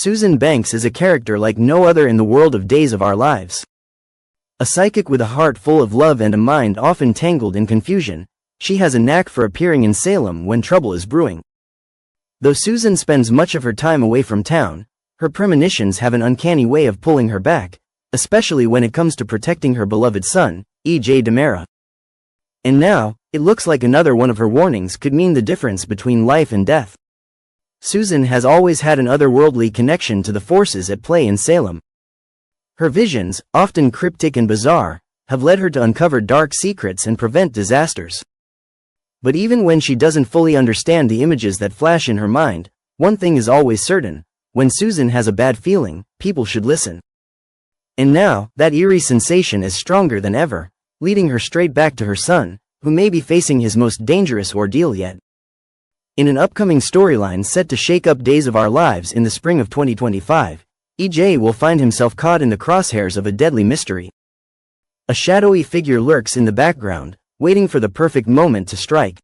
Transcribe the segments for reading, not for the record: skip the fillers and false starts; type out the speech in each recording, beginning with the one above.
Susan Banks is a character like no other in the world of Days of Our Lives. A psychic with a heart full of love and a mind often tangled in confusion, she has a knack for appearing in Salem when trouble is brewing. Though Susan spends much of her time away from town, her premonitions have an uncanny way of pulling her back, especially when it comes to protecting her beloved son, E.J. DiMera. And now, it looks like another one of her warnings could mean the difference between life and death. Susan has always had an otherworldly connection to the forces at play in Salem. Her visions, often cryptic and bizarre, have led her to uncover dark secrets and prevent disasters. But even when she doesn't fully understand the images that flash in her mind, one thing is always certain: when Susan has a bad feeling, people should listen. And now, that eerie sensation is stronger than ever, leading her straight back to her son, who may be facing his most dangerous ordeal yet. In an upcoming storyline set to shake up Days of Our Lives in the spring of 2025, E.J. will find himself caught in the crosshairs of a deadly mystery. A shadowy figure lurks in the background, waiting for the perfect moment to strike.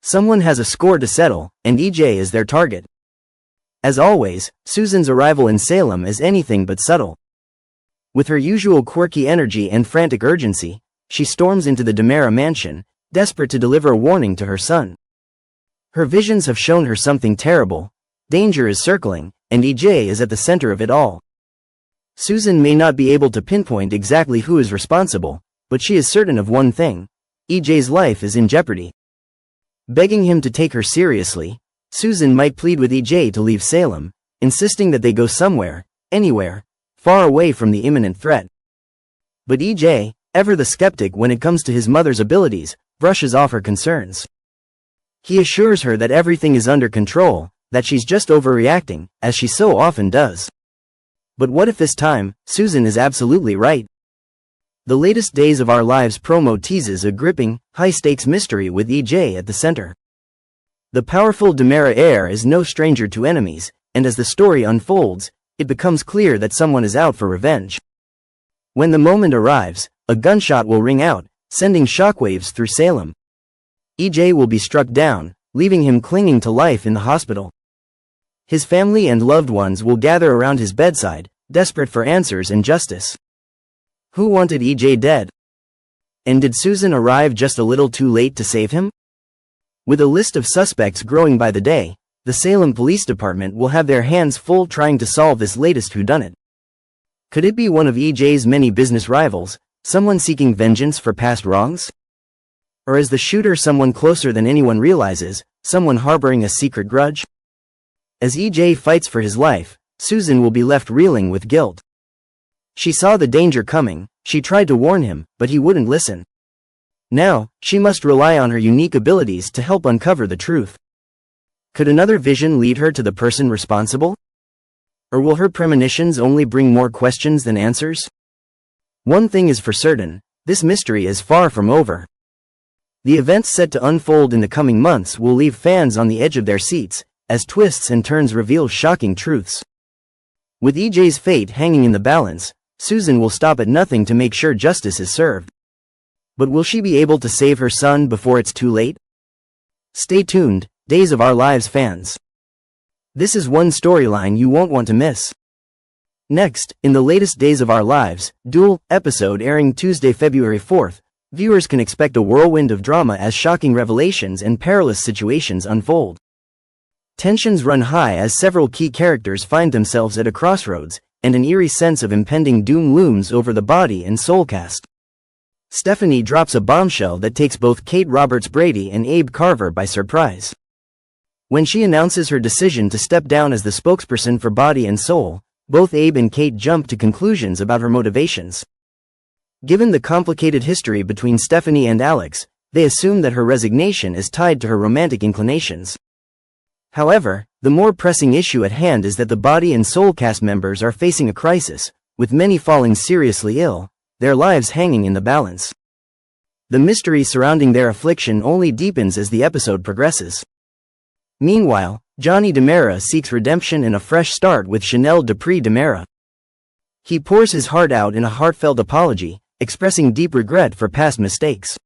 Someone has a score to settle, and E.J. is their target. As always, Susan's arrival in Salem is anything but subtle. With her usual quirky energy and frantic urgency, she storms into the DiMera mansion, desperate to deliver a warning to her son. Her visions have shown her something terrible. Danger is circling, and E.J. is at the center of it all. Susan may not be able to pinpoint exactly who is responsible, but she is certain of one thing: E.J.'s life is in jeopardy. Begging him to take her seriously, Susan might plead with E.J. to leave Salem, insisting that they go somewhere, anywhere, far away from the imminent threat. But E.J., ever the skeptic when it comes to his mother's abilities, brushes off her concerns. He assures her that everything is under control, that she's just overreacting, as she so often does. But what if this time, Susan is absolutely right? The latest Days of Our Lives promo teases a gripping, high-stakes mystery with E.J. at the center. The powerful DiMera heir is no stranger to enemies, and as the story unfolds, it becomes clear that someone is out for revenge. When the moment arrives, a gunshot will ring out, sending shockwaves through Salem. E.J. will be struck down, leaving him clinging to life in the hospital. His family and loved ones will gather around his bedside, desperate for answers and justice. Who wanted E.J. dead? And did Susan arrive just a little too late to save him? With a list of suspects growing by the day, the Salem Police Department will have their hands full trying to solve this latest whodunit. Could it be one of E.J.'s many business rivals, someone seeking vengeance for past wrongs? Or is the shooter someone closer than anyone realizes, someone harboring a secret grudge? As E.J. fights for his life, Susan will be left reeling with guilt. She saw the danger coming, she tried to warn him, but he wouldn't listen. Now, she must rely on her unique abilities to help uncover the truth. Could another vision lead her to the person responsible? Or will her premonitions only bring more questions than answers? One thing is for certain: this mystery is far from over. The events set to unfold in the coming months will leave fans on the edge of their seats, as twists and turns reveal shocking truths. With E.J.'s fate hanging in the balance, Susan will stop at nothing to make sure justice is served. But will she be able to save her son before it's too late? Stay tuned, Days of Our Lives fans. This is one storyline you won't want to miss. Next, in the latest Days of Our Lives Duel episode airing Tuesday, February 4th, viewers can expect a whirlwind of drama as shocking revelations and perilous situations unfold. Tensions run high as several key characters find themselves at a crossroads, and an eerie sense of impending doom looms over the body and soul cast. Stephanie drops a bombshell that takes both Kate Roberts-Brady and Abe Carver by surprise. When she announces her decision to step down as the spokesperson for Body and Soul, both Abe and Kate jump to conclusions about her motivations. Given the complicated history between Stephanie and Alex, they assume that her resignation is tied to her romantic inclinations. However, the more pressing issue at hand is that the Body and Soul cast members are facing a crisis, with many falling seriously ill, their lives hanging in the balance. The mystery surrounding their affliction only deepens as the episode progresses. Meanwhile, Johnny DiMera seeks redemption and a fresh start with Chanel Dupree DiMera. He pours his heart out in a heartfelt apology, expressing deep regret for past mistakes.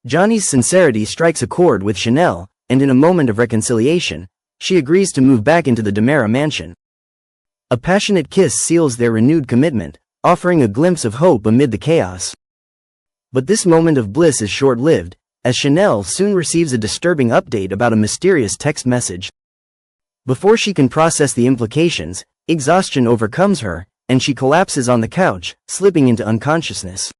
Johnny's sincerity strikes a chord with Chanel, and in a moment of reconciliation, she agrees to move back into the DiMera mansion. A passionate kiss seals their renewed commitment, offering a glimpse of hope amid the chaos. But this moment of bliss is short-lived, as Chanel soon receives a disturbing update about a mysterious text message. Before she can process the implications, exhaustion overcomes her, and she collapses on the couch, slipping into unconsciousness.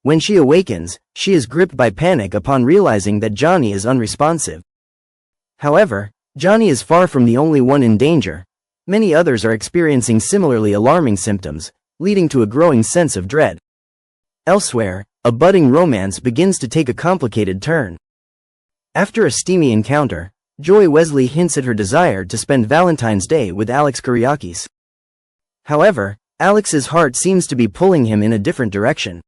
When she awakens, she is gripped by panic upon realizing that Johnny is unresponsive. However, Johnny is far from the only one in danger. Many others are experiencing similarly alarming symptoms, leading to a growing sense of dread. Elsewhere, a budding romance begins to take a complicated turn. After a steamy encounter, Joy Wesley hints at her desire to spend Valentine's Day with Alex Kyriakis. However, Alex's heart seems to be pulling him in a different direction.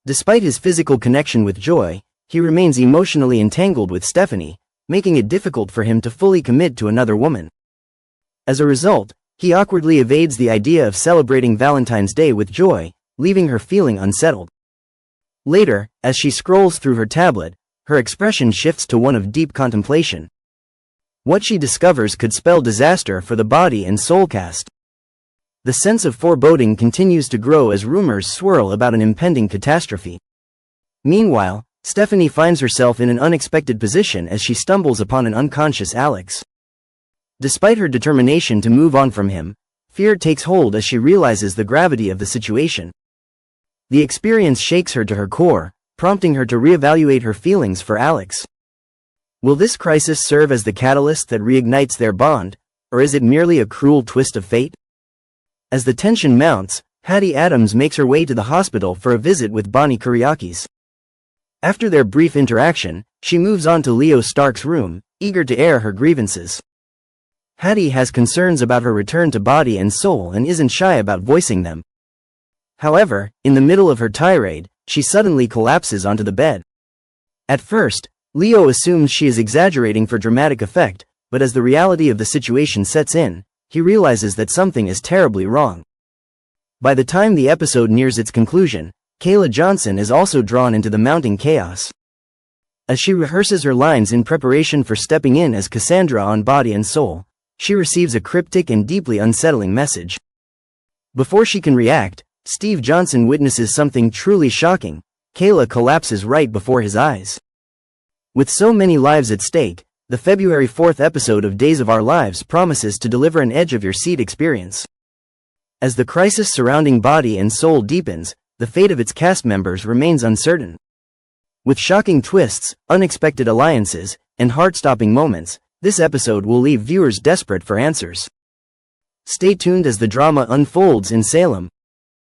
Despite his physical connection with Joy, he remains emotionally entangled with Stephanie, making it difficult for him to fully commit to another woman. As a result, he awkwardly evades the idea of celebrating Valentine's Day with Joy, leaving her feeling unsettled. Later, as she scrolls through her tablet, her expression shifts to one of deep contemplation. What she discovers could spell disaster for the body and soul cast. The sense of foreboding continues to grow as rumors swirl about an impending catastrophe. Meanwhile, Stephanie finds herself in an unexpected position as she stumbles upon an unconscious Alex. Despite her determination to move on from him, fear takes hold as she realizes the gravity of the situation. The experience shakes her to her core, prompting her to reevaluate her feelings for Alex. Will this crisis serve as the catalyst that reignites their bond, or is it merely a cruel twist of fate? As the tension mounts, Hattie Adams makes her way to the hospital for a visit with Bonnie Kyriakis. After their brief interaction, she moves on to Leo Stark's room, eager to air her grievances. Hattie has concerns about her return to body and soul and isn't shy about voicing them. However, in the middle of her tirade, she suddenly collapses onto the bed. At first, Leo assumes she is exaggerating for dramatic effect, but as the reality of the situation sets in, he realizes that something is terribly wrong. By the time the episode nears its conclusion, Kayla Johnson is also drawn into the mounting chaos. As she rehearses her lines in preparation for stepping in as Cassandra on Body and Soul, she receives a cryptic and deeply unsettling message. Before she can react, Steve Johnson witnesses something truly shocking. Kayla collapses right before his eyes. With so many lives at stake, the February 4th episode of Days of Our Lives promises to deliver an edge-of-your-seat experience. As the crisis surrounding Body and Soul deepens, the fate of its cast members remains uncertain. With shocking twists, unexpected alliances, and heart-stopping moments, this episode will leave viewers desperate for answers. Stay tuned as the drama unfolds in Salem.